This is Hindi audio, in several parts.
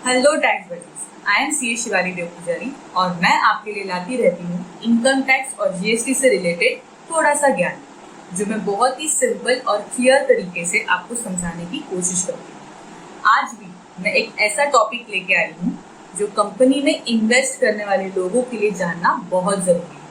Hello tax buddies, I am C Shivali Dev Pujari और मैं आपके लिए लाती रहती हूँ इनकम टैक्स और जीएसटी से रिलेटेड थोड़ा सा ज्ञान, जो मैं बहुत ही सिंपल और क्लियर तरीके से आपको समझाने की कोशिश करती हूँ। आज भी मैं एक ऐसा टॉपिक लेके आई हूँ जो कंपनी में इन्वेस्ट करने वाले लोगों के लिए जानना बहुत जरूरी है।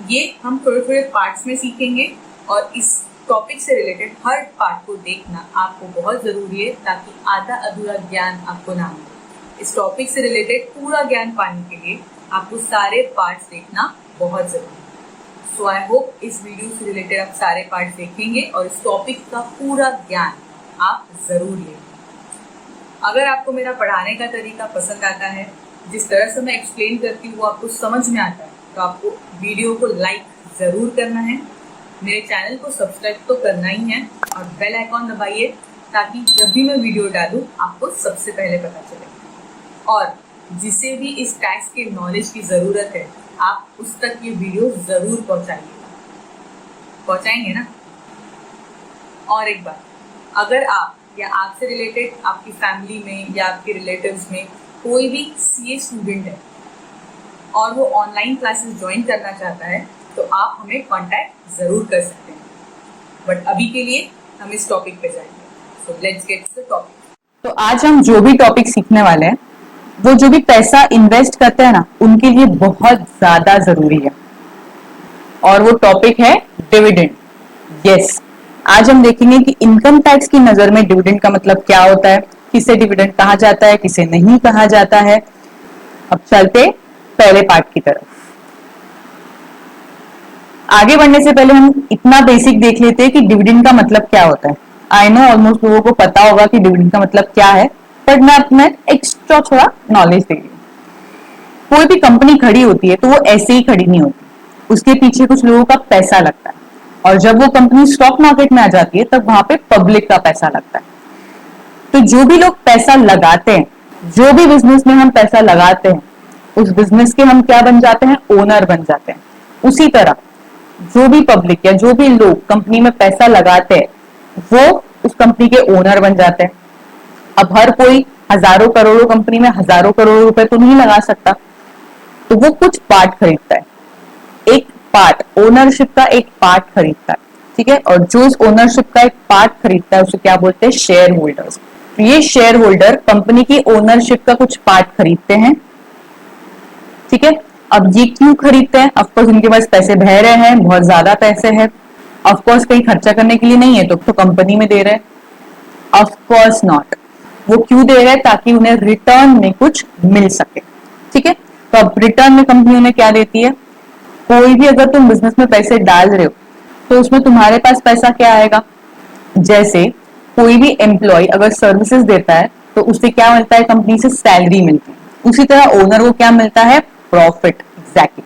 ये हम थोड़े थोड़े पार्ट्स में सीखेंगे और इस टॉपिक से रिलेटेड हर पार्ट को देखना आपको बहुत जरूरी है ताकि आधा अधूरा ज्ञान आपको ना मिले। इस टॉपिक से रिलेटेड पूरा ज्ञान पाने के लिए आपको सारे पार्ट्स देखना बहुत जरूरी है। सो आई होप इस वीडियो से रिलेटेड आप सारे पार्ट्स देखेंगे और इस टॉपिक का पूरा ज्ञान आप जरूर लेंगे। अगर आपको मेरा पढ़ाने का तरीका पसंद आता है, जिस तरह से मैं एक्सप्लेन करती हूँ वो आपको समझ में आता है, तो आपको वीडियो को लाइक जरूर करना है, मेरे चैनल को सब्सक्राइब तो करना ही है और बेल आइकॉन दबाइए ताकि जब भी मैं वीडियो डालूं आपको सबसे पहले पता चले। और जिसे भी इस टैक्स के नॉलेज की ज़रूरत है आप उस तक ये वीडियो ज़रूर पहुंचाएंगे ना। और एक बात, अगर आप या आपसे रिलेटेड आपकी फैमिली में या आपके रिलेटिव्स में कोई भी सीए स्टूडेंट है और वो ऑनलाइन क्लासेस ज्वाइन करना चाहता है तो आप हमें कांटेक्ट जरूर कर सकते हैं। बट अभी के लिए हम इस टॉपिक पे जाएंगे। So let's get to the topic. तो आज हम जो भी टॉपिक सीखने वाले हैं वो जो भी पैसा इन्वेस्ट करते हैं ना, उनके लिए बहुत ज्यादा जरूरी है और वो टॉपिक है डिविडेंड। यस, आज हम देखेंगे कि इनकम टैक्स की नजर में डिविडेंड का मतलब क्या होता है, किसे डिविडेंड कहा जाता है, किसे नहीं कहा जाता है। अब चलते पहले पार्ट की तरफ। आगे बढ़ने से पहले हम इतना बेसिक देख लेते हैं कि डिविडेंड का मतलब क्या होता है। आई नो ऑलमोस्ट लोगों को पता होगा कि डिविडेंड का मतलब क्या है, बट मैं अपना एक्स्ट्रा थोड़ा नॉलेज दे रही हूँ। कोई भी कंपनी खड़ी होती है तो वो ऐसे ही खड़ी नहीं होती, उसके पीछे कुछ लोगों का पैसा लगता है और जब वो कंपनी स्टॉक मार्केट में आ जाती है तब वहां पे पब्लिक का पैसा लगता है। तो जो भी लोग पैसा लगाते हैं, जो भी बिजनेस में हम पैसा लगाते हैं, उस बिजनेस के हम क्या बन जाते हैं, ओनर बन जाते हैं। उसी तरह जो भी पब्लिक या जो भी लोग कंपनी में पैसा लगाते हैं वो उस कंपनी के ओनर बन जाते हैं। अब हर कोई हजारों करोड़ों कंपनी में हजारों करोड़ रुपए तो नहीं लगा सकता, तो वो कुछ पार्ट खरीदता है। एक पार्ट, ओनरशिप का एक पार्ट खरीदता है, ठीक है। और जो इस ओनरशिप का एक पार्ट खरीदता है उसे क्या बोलते हैं, शेयर होल्डर्स। तो ये शेयर होल्डर कंपनी की ओनरशिप का कुछ पार्ट खरीदते हैं, ठीक है। अब ये क्यों खरीदते हैं? ऑफकोर्स उनके पास पैसे बह रहे हैं, बहुत ज्यादा पैसे हैं। ऑफकोर्स कहीं खर्चा करने के लिए नहीं है, तो कंपनी में दे रहे हैं? Of course not. वो क्यों दे रहे हैं? ताकि उन्हें रिटर्न में कुछ मिल सके, ठीक है। तो अब रिटर्न में कंपनी उन्हें क्या देती है? कोई भी अगर तुम बिजनेस में पैसे डाल रहे हो तो उसमें तुम्हारे पास पैसा क्या आएगा? जैसे कोई भी एम्प्लॉय अगर सर्विसेज देता है तो उसे क्या मिलता है? कंपनी से सैलरी मिलती है। उसी तरह ओनर को क्या मिलता है? प्रॉफिट। एग्जैक्टली।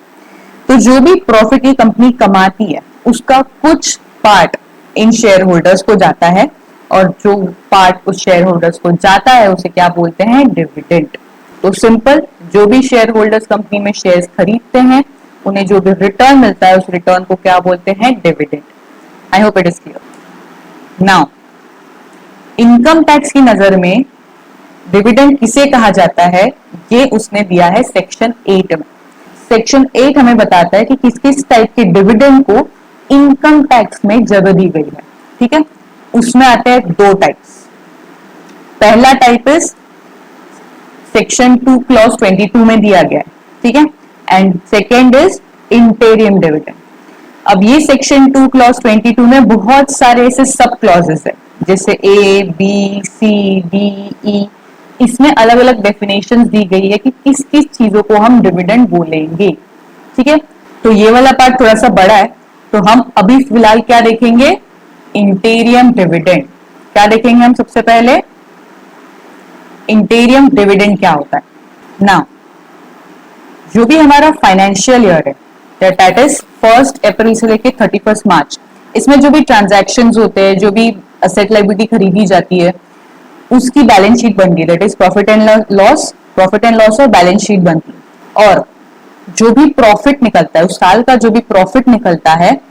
तो जो भी प्रॉफिट ये कंपनी कमाती है उसका कुछ पार्ट इन शेयर होल्डर्स को जाता है और जो पार्ट उस शेयर होल्डर्स को जाता है उसे क्या बोलते हैं? डिविडेंड। तो सिंपल, जो भी शेयर होल्डर्स कंपनी में शेयर्स खरीदते हैं उन्हें जो भी रिटर्न मिलता है उस रिटर्न को क्या बोलते हैं? Dividend. I hope it is clear. Now income tax की नजर में डिविडेंड किसे कहा जाता है, ये उसने दिया है सेक्शन 8 में। सेक्शन 8 हमें बताता है कि किस किस टाइप के डिविडेंड को इनकम टैक्स में जगह दी गई है, ठीक है। उसमें आते हैं दो टाइप्स। पहला टाइप इज सेक्शन 2 क्लॉज 22 में दिया गया है, ठीक है। And second is interim dividend. अब ये सेक्शन 2 क्लॉज 22 में बहुत सारे ऐसे सब क्लॉजेस है, जैसे A B C D E. इसमें अलग अलग डेफिनेशंस दी गई है कि किस किस चीजों को हम डिविडेंड बोलेंगे, ठीक है। तो ये वाला पार्ट थोड़ा सा बड़ा है, तो हम अभी फिलहाल क्या देखेंगे? Interim dividend. क्या देखेंगे हम? सबसे पहले इंटेरियम डिविडेंड क्या होता है ना। जो भी हमारा फाइनेंशियल ईयर है, दैट इज 1 अप्रैल से लेके 31 मार्च, इसमें जो भी ट्रांजैक्शंस होते हैं, जो भी असेट लायबिलिटी खरीदी जाती है उसकी बैलेंस शीट बनती है। That is profit and loss और बैलेंस शीट बनती है। और जो भी प्रॉफिट निकलता है, उस साल का जो भी प्रॉफिट निकलता है,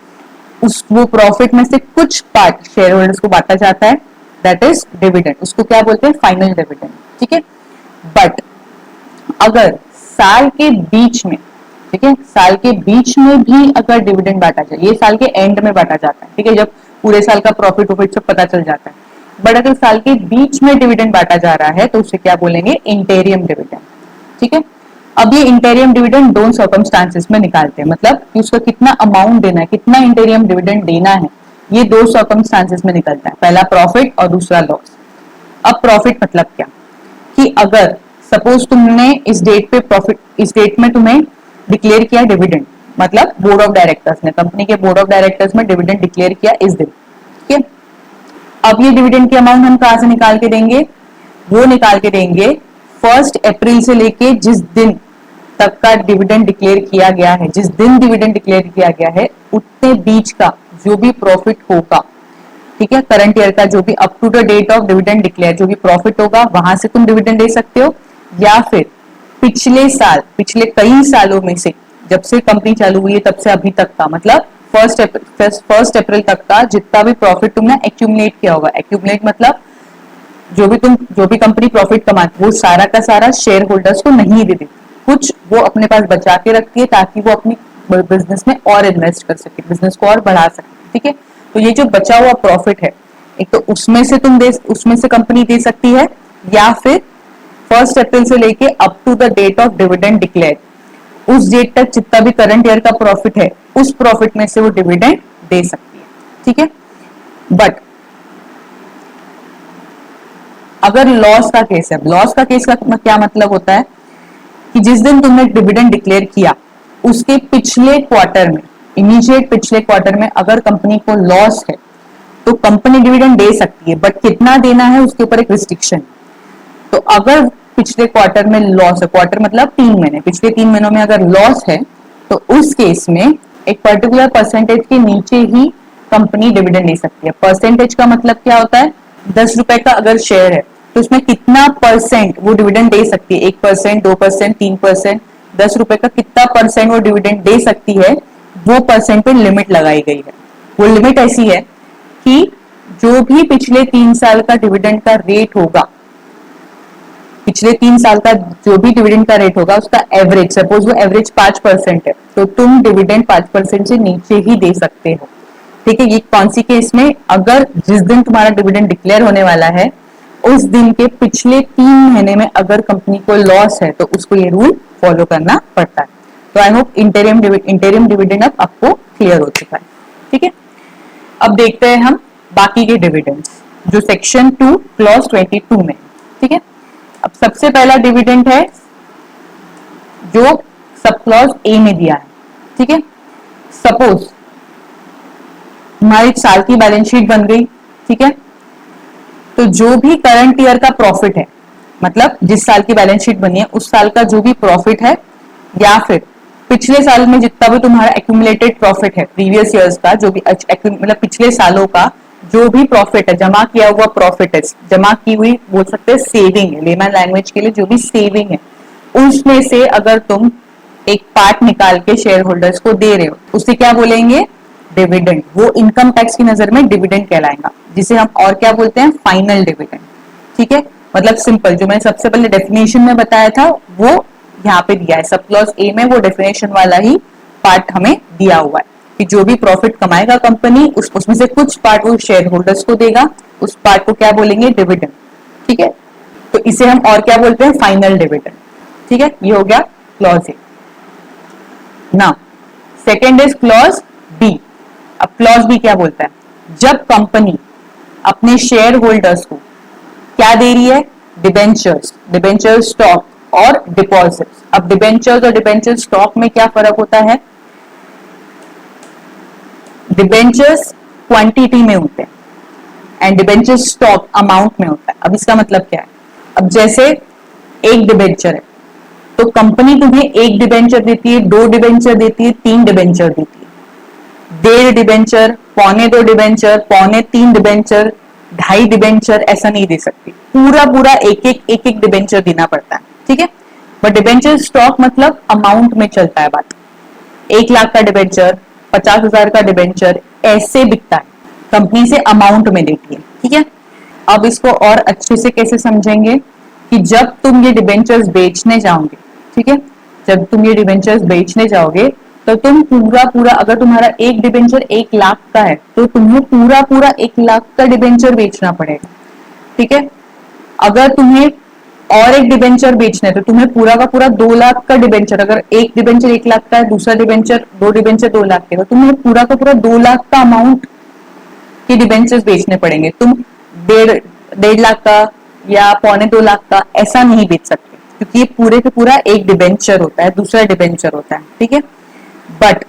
वो प्रॉफिट में से कुछ पार्ट शेयर होल्डर्स को बांटा जाता है, दैट इज डिविडेंड। उसको क्या बोलते हैं? फाइनल डिविडेंड, ठीक है। बट अगर साल के बीच में, ठीक है, साल के बीच में भी अगर डिविडेंड बांटा जाए, ये साल के एंड में बांटा जाता है, ठीक है, जब पूरे साल का प्रॉफिट वॉफिट सब पता चल जाता है, बट अगर साल के बीच में डिविडेंड बांटा जा रहा है तो उसे क्या बोलेंगे, इंटेरियम डिविडेंड। ठीक है, अब ये इंटेरियम डिविडेंड दो सर्कमस्टांसेस में निकालते हैं, मतलब कि उसका कितना अमाउंट देना है, कितना इंटेरियम डिविडेंड देना है, ये दो सर्कमस्टांसेस में निकलता है, पहला प्रॉफिट और दूसरा लॉस। अब प्रॉफिट मतलब क्या, कि अगर सपोज तुमने इस डेट पे प्रॉफिट, इस डेट में तुम्हें डिक्लेयर किया डिविडेंड, मतलब बोर्ड ऑफ डायरेक्टर्स ने, कंपनी के बोर्ड ऑफ डायरेक्टर्स में डिविडेंड डिक्लेयर किया इस दिन, ठीक है। अब ये डिविडेंड की अमाउंट हम कहां से निकाल के देंगे, वो निकाल के देंगे 1 अप्रैल से लेके जिस दिन तक का डिविडेंड डिक्लेयर किया गया है, जिस दिन डिविडेंड डिक्लेयर किया गया है उतने बीच का जो भी प्रॉफिट होगा, ठीक है, करंट ईयर का जो भी up to the date of dividend declare जो भी प्रॉफिट होगा वहां से तुम डिविडेंड दे सकते हो, या फिर पिछले साल, पिछले कई सालों में से, जब से कंपनी चालू हुई है तब से अभी तक का, मतलब 1 अप्रैल तक का जितना भी प्रॉफिट तुमने एक्यूमुलेट किया होगा, एक्यूमुलेट मतलब जो भी कंपनी प्रॉफिट कमाती है वो सारा का सारा शेयर होल्डर्स को नहीं देती, कुछ वो अपने पास बचा के रखती है ताकि वो अपनी बिजनेस में और इन्वेस्ट कर सके, बिजनेस को और बढ़ा सके, ठीक है। तो ये जो बचा हुआ प्रॉफिट है, एक तो उसमें से कंपनी दे सकती है, या फिर 1 अप्रैल से लेके up to the date of dividend declare, उस डेट तक जितना भी करंट ईयर का प्रॉफिट है उस प्रॉफिट में से वो डिविडेंड दे सकती है, ठीक है। बट अगर लॉस का केस है, लॉस का केस का क्या मतलब होता है कि जिस दिन तुमने डिविडेंड डिक्लेयर किया उसके पिछले क्वार्टर में, इमीडिएट पिछले क्वार्टर में अगर कंपनी को लॉस है तो कंपनी डिविडेंड दे सकती है, बट कितना देना है उसके ऊपर एक रिस्ट्रिक्शन। तो अगर पिछले क्वार्टर में लॉस है, क्वार्टर मतलब 3 महीने, पिछले 3 महीनों में अगर लॉस है तो उस केस में एक पर्टिकुलर परसेंटेज के नीचे ही कंपनी डिविडेंड दे सकती है। परसेंटेज का मतलब क्या होता है, 10 रुपए का अगर शेयर है तो उसमें कितना परसेंट वो डिविडेंड दे सकती है, 1%, 2%, 3%, 10 रुपए का कितना परसेंट वो डिविडेंड दे सकती है, वो परसेंट पे लिमिट लगाई गई है। वो लिमिट ऐसी है कि जो भी पिछले 3 साल का डिविडेंड का रेट होगा, पिछले 3 साल का जो भी डिविडेंड का रेट होगा उसका एवरेज, सपोज वो एवरेज 5% है तो तुम डिविडेंड 5% से नीचे ही दे सकते हो, ठीक है। ये कौन सी केस में, अगर जिस दिन तुम्हारा डिविडेंड डिक्लेयर होने वाला है उस दिन के पिछले 3 महीने में अगर कंपनी को लॉस है तो उसको ये रूल फॉलो करना पड़ता है। तो आई होप इंटेरियम डिविडेंड अब आपको क्लियर हो चुका है, ठीक है। अब देखते हैं हम बाकी के डिविडेंड्स जो सेक्शन 2 क्लॉज 22 में, ठीक है। अब सबसे पहला डिविडेंड है जो सब क्लॉज ए में दिया है, ठीक है। सपोज हमारी साल की बैलेंस शीट बन गई, ठीक है, तो जो भी करंट ईयर का प्रॉफिट है, मतलब जिस साल की बैलेंस शीट बनी है उस साल का जो भी प्रॉफिट है, या फिर पिछले साल में जितना भी तुम्हारा एक्यूमुलेटेड प्रॉफिट है, प्रीवियस ईयर्स का जो भी मतलब पिछले सालों का जो भी प्रॉफिट है, जमा किया हुआ प्रॉफिट है, जमा की हुई बोल सकते हैं सेविंग है, लेमन लैंग्वेज के लिए जो भी सेविंग है, उसमें से अगर तुम एक पार्ट निकाल के शेयर होल्डर्स को दे रहे हो उसे क्या बोलेंगे, डिविडेंड। वो इनकम टैक्स की नजर में डिविडेंड कहलाएगा, जिसे हम और क्या बोलते हैं, फाइनल डिविडेंड, ठीक है। मतलब सिंपल, जो मैंने सबसे पहले डेफिनेशन में बताया था वो यहाँ पे दिया है, सब क्लॉज ए में वो डेफिनेशन वाला ही पार्ट हमें दिया हुआ है कि जो भी प्रॉफिट कमाएगा कंपनी उसमें से कुछ पार्ट वो शेयर होल्डर्स को देगा, उस पार्ट को क्या बोलेंगे, डिविडेंड, ठीक है। तो इसे हम और क्या बोलते हैं, फाइनल डिविडेंड, ठीक है। ये हो गया clause A. Now second is clause B. अब क्लॉज बी क्या बोलता है, जब कंपनी अपने शेयर होल्डर्स को क्या दे रही है, डिबेंचर्स, डिबेंचर स्टॉक और डिपॉजिट्स। अब डिबेंचर्स और डिबेंचर स्टॉक में क्या फर्क होता है, डिबेंचर्स क्वांटिटी में होते हैं एंड डिबेंचर स्टॉक अमाउंट में होता है। अब इसका मतलब क्या है, अब जैसे एक डिबेंचर है तो कंपनी तुम्हें एक डिबेंचर देती है, 2 डिबेंचर देती है, 3 डिबेंचर देती है, 1.5 डिबेंचर, 2.25 डिबेंचर, 3.25 डिबेंचर, 2.5 डिबेंचर ऐसा नहीं दे सकती, पूरा एक डिबेंचर देना पड़ता है, ठीक है। बट डिबेंचर स्टॉक मतलब अमाउंट में चलता है बात, 1 लाख का डिबेंचर, 50,000 का डिबेंचर ऐसे बिकता है, कंपनी से अमाउंट में देती है, ठीक है। अब इसको और अच्छे से कैसे समझेंगे कि जब तुम ये डिबेंचर्स बेचने जाओगे, ठीक है, जब तुम ये डिबेंचर्स बेचने जाओगे तो तुम पूरा पूरा, अगर तुम्हारा एक डिबेंचर 1 लाख का है तो तुम्हें पूरा पूरा 1 लाख का डिबेंचर बेचना पड़ेगा, ठीक है। अगर तुम्हें और एक डिबेंचर बेचना है तो तुम्हें पूरा का पूरा 2 लाख का डिबेंचर, अगर एक डिबेंचर 1 लाख का है, दूसरा डिबेंचर, 2 डिबेंचर 2 लाख के, तो तुम्हें पूरा का पूरा 2 लाख का अमाउंट के डिबेंचर्स बेचने पड़ेंगे। तुम 1.5 लाख का या 1.25 लाख का ऐसा नहीं बेच सकते, क्योंकि ये पूरे का पूरा एक डिबेंचर होता है, दूसरा डिबेंचर होता है, ठीक है। बट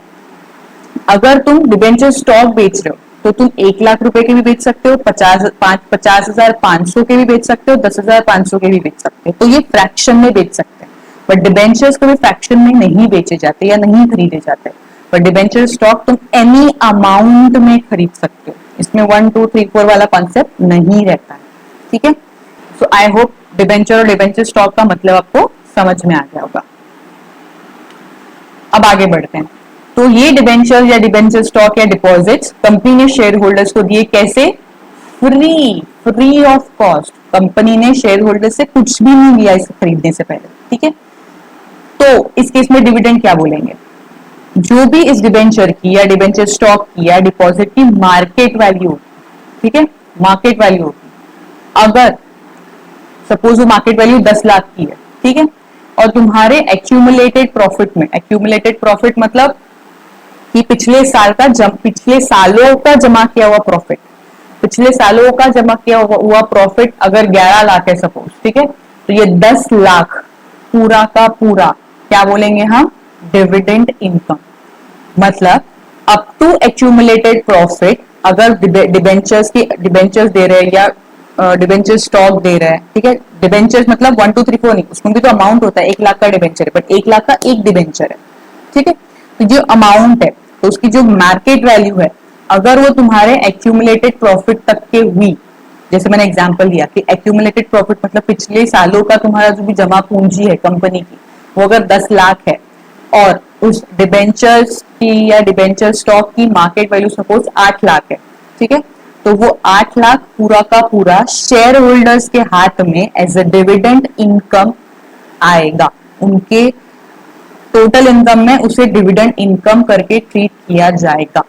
अगर तुम डिबेंचर स्टॉक बेच रहे हो तो तुम 1 लाख रुपए के भी बेच सकते हो, 50,500 के भी बेच सकते हो, 10,500 के भी बेच सकते हो, तो ये फ्रैक्शन में बेच सकते हैं। बट डिबेंचर्स कभी फ्रैक्शन में नहीं बेचे जाते या नहीं खरीदे जाते। बट डिबेंचर स्टॉक तुम एनी अमाउंट में खरीद सकते हो, इसमें 1 2 3 4 वाला कॉन्सेप्ट नहीं रहता है, ठीक है। सो आई होप डिबेंचर और डिबेंचर स्टॉक का मतलब आपको समझ में आ गया होगा। अब आगे बढ़ते हैं। तो ये डिबेंचर या डिबेंचर स्टॉक या डिपॉजिट्स कंपनी ने शेयर होल्डर्स को दिए, कैसे? Free of cost. कंपनी ने शेयर होल्डर से कुछ भी नहीं लिया इसे खरीदने से पहले, ठीक है। तो इस केस में डिविडेंड क्या बोलेंगे? जो भी इस डिबेंचर की या डिबेंचर स्टॉक की या डिपॉजिट की मार्केट वैल्यू, ठीक है, मार्केट वैल्यू होगी। अगर सपोज वो मार्केट वैल्यू 10 लाख की है, ठीक है, और तुम्हारे एक्यूमुलेटेड प्रॉफिट में, एक्यूमुलेटेड प्रॉफिट मतलब कि पिछले सालों का जमा किया हुआ प्रॉफिट, पिछले सालों का जमा किया हुआ प्रॉफिट अगर 11 लाख है सपोज, ठीक है, तो ये 10 लाख पूरा का पूरा क्या बोलेंगे हम? Dividend income. मतलब अप टू एक्यूमुलेटेड प्रॉफिट अगर डिबेंचर्स दे रहे हैं या डिबेंचर स्टॉक दे रहा है, ठीक है। डिबेंचर्स मतलब 1 2 3 4 नहीं, उसमें भी तो अमाउंट होता है। 1 लाख का डिबेंचर है, बट 1 लाख का एक डिबेंचर है, ठीक है। तो जो अमाउंट है, तो उसकी जो मार्केट वैल्यू है, अगर वो तुम्हारे एक्यूमुलेटेड प्रॉफिट तक के हुई, जैसे मैंने एग्जांपल दिया कि एक्यूमुलेटेड प्रॉफिट मतलब पिछले सालों का तुम्हारा जो भी जमा पूंजी है कंपनी की, वो अगर 10 लाख है और उस डिबेंचर्स की या डिबेंचर स्टॉक की मार्केट वैल्यू सपोज 8 लाख है, ठीक है, तो वो 8 लाख पूरा का पूरा शेयर होल्डर्स के हाथ में एज अ डिविडेंड इनकम आएगा। उनके टोटल इनकम में उसे डिविडेंड इनकम करके ट्रीट किया जाएगा,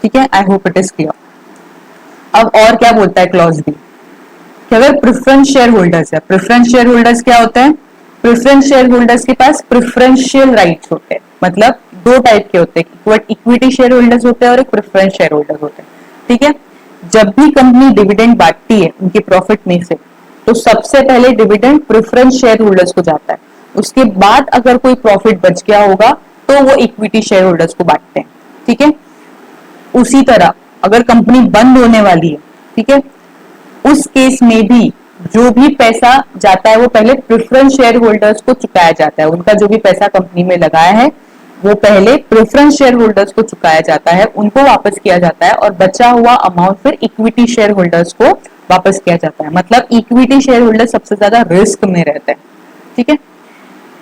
ठीक है। I hope it is clear. अब और क्या बोलता है क्लॉज बी कि अगर प्रेफरेंस शेयर होल्डर्स है, प्रेफरेंस शेयर होल्डर्स क्या होते हैं? प्रेफरेंस शेयर होल्डर्स के पास प्रेफरेंशियल राइट्स होते हैं। मतलब 2 टाइप के होते हैं, इक्विटी शेयर होल्डर्स होते हैं और एक प्रेफरेंस शेयर होल्डर होते हैं, ठीक है। जब भी कंपनी डिविडेंड बांटती है उनके प्रॉफिट में से, तो सबसे पहले डिविडेंड प्रेफरेंस शेयर होल्डर्स को जाता है। उसके बाद अगर कोई प्रॉफिट बच गया होगा तो वो इक्विटी शेयर होल्डर्स को बांटते हैं, ठीक है। उसी तरह अगर कंपनी बंद होने वाली है, ठीक है, उस केस में भी जो भी पैसा जाता है वो पहले प्रेफरेंस शेयर होल्डर्स को चुकाया जाता है। उनका जो भी पैसा कंपनी में लगाया है वो पहले प्रेफरेंस शेयर होल्डर्स को चुकाया जाता है, उनको वापस किया जाता है, और बचा हुआ अमाउंट फिर इक्विटी शेयर होल्डर्स को वापस किया जाता है। मतलब इक्विटी शेयर होल्डर सबसे ज्यादा रिस्क में रहते हैं, ठीक है।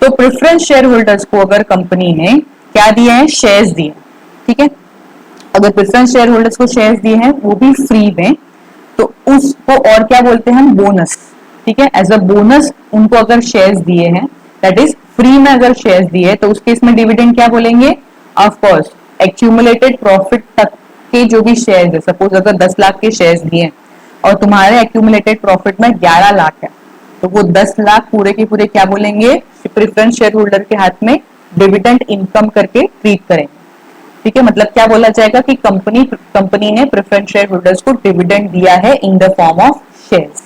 तो प्रेफरेंस शेयर होल्डर्स को अगर कंपनी ने क्या दिए हैं? शेयर्स दिए, ठीक है। अगर प्रेफरेंस शेयर होल्डर्स को शेयर्स दिए हैं वो भी फ्री में, तो उसको और क्या बोलते हैं हम? बोनस, ठीक है। एज अ बोनस उनको अगर शेयर्स दिए हैं, दैट इज फ्री में अगर शेयर्स दिए तो उस केस में डिविडेंड क्या बोलेंगे? ऑफ कोर्स एक्यूमुलेटेड प्रॉफिट तक के जो भी शेयर्स है, सपोज अगर 10 लाख के शेयर्स दिए और तुम्हारे एक्यूमुलेटेड प्रॉफिट में 11 लाख है, तो वो 10 लाख पूरे के पूरे क्या बोलेंगे? प्रेफरेंस शेयर होल्डर के हाथ में डिविडेंड इनकम करके ट्रीट करेंगे, ठीक है। मतलब क्या बोला जाएगा कि कंपनी ने प्रेफरेंस शेयर होल्डर्स को डिविडेंड दिया है in the form of shares.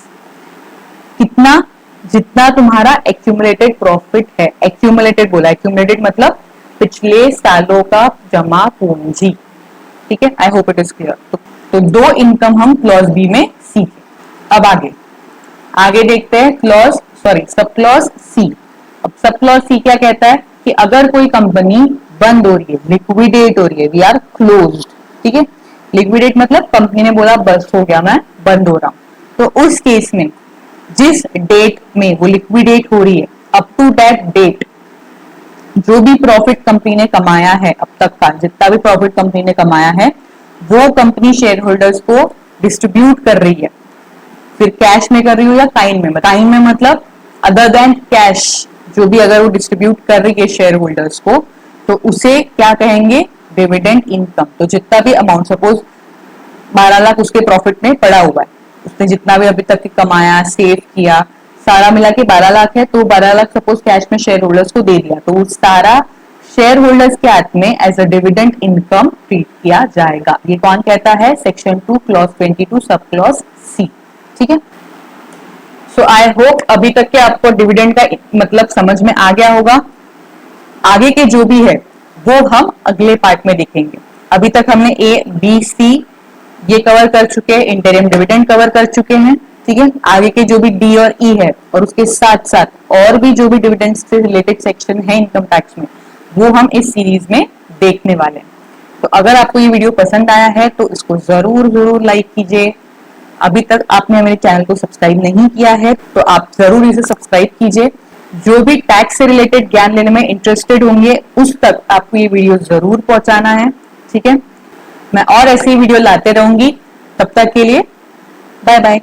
कितना? जितना तुम्हारा एक्यूमुलेटेड प्रॉफिट है। एक्यूमुलेटेड बोला, एक्यूमुलेटेड मतलब पिछले सालों का जमा पूंजी, ठीक है। I hope it is clear. तो 2 इनकम हम क्लॉज बी में सीखे। अब आगे देखते हैं सब क्लॉज सी। अब सब क्लॉज सी क्या कहता है कि अगर कोई कंपनी बंद हो रही है, लिक्विडेट हो रही है, वी आर क्लोज्ड, ठीक है। लिक्विडेट मतलब कंपनी ने बोला बस हो गया, मैं बंद हो रहा हूं। तो उस केस में जिस डेट में वो लिक्विडेट हो रही है, अप टू दैट डेट जो भी प्रॉफिट कंपनी ने कमाया है, अब तक का जितना भी प्रॉफिट कंपनी ने कमाया है, वो कंपनी शेयर होल्डर्स को डिस्ट्रीब्यूट कर रही है। फिर कैश में कर रही हो या काइन में। काइन में मतलब अदर देन कैश, जो भी अगर वो डिस्ट्रीब्यूट कर रही है शेयर होल्डर्स को, तो उसे क्या कहेंगे, डिविडेंड इनकम। तो जितना भी अमाउंट, सपोज 12 लाख उसके प्रॉफिट में पड़ा हुआ है, उसने जितना भी अभी तक कमाया, सेव किया, सारा मिला के 12 लाख है, तो 12 लाख सपोज कैश में शेयर होल्डर्स को दे दिया, तो वो सारा शेयर होल्डर्स के हाथ में as a dividend income treat किया जाएगा। ये कौन कहता है, section 2 clause 22 sub clause C. ठीक है, सो आई होप अभी तक के आपको डिविडेंड का मतलब समझ में आ गया होगा। आगे के जो भी है वो हम अगले पार्ट में देखेंगे। अभी तक हमने ए बी सी ये कवर कर चुके हैं, इंटरिम डिविडेंड कवर कर चुके हैं। ठीक है, आगे के जो भी डी और ई है और उसके साथ साथ और भी जो भी डिविडेंड से रिलेटेड सेक्शन है इनकम टैक्स में, वो हम इस सीरीज में देखने वाले हैं। तो अगर आपको ये वीडियो पसंद आया है तो इसको जरूर जरूर लाइक कीजिए। अभी तक आपने मेरे चैनल को सब्सक्राइब नहीं किया है तो आप जरूर इसे सब्सक्राइब कीजिए। जो भी टैक्स से रिलेटेड ज्ञान लेने में इंटरेस्टेड होंगे उस तक आपको ये वीडियो जरूर पहुंचाना है। ठीक है, मैं और ऐसी वीडियो लाते रहूंगी। तब तक के लिए बाय बाय।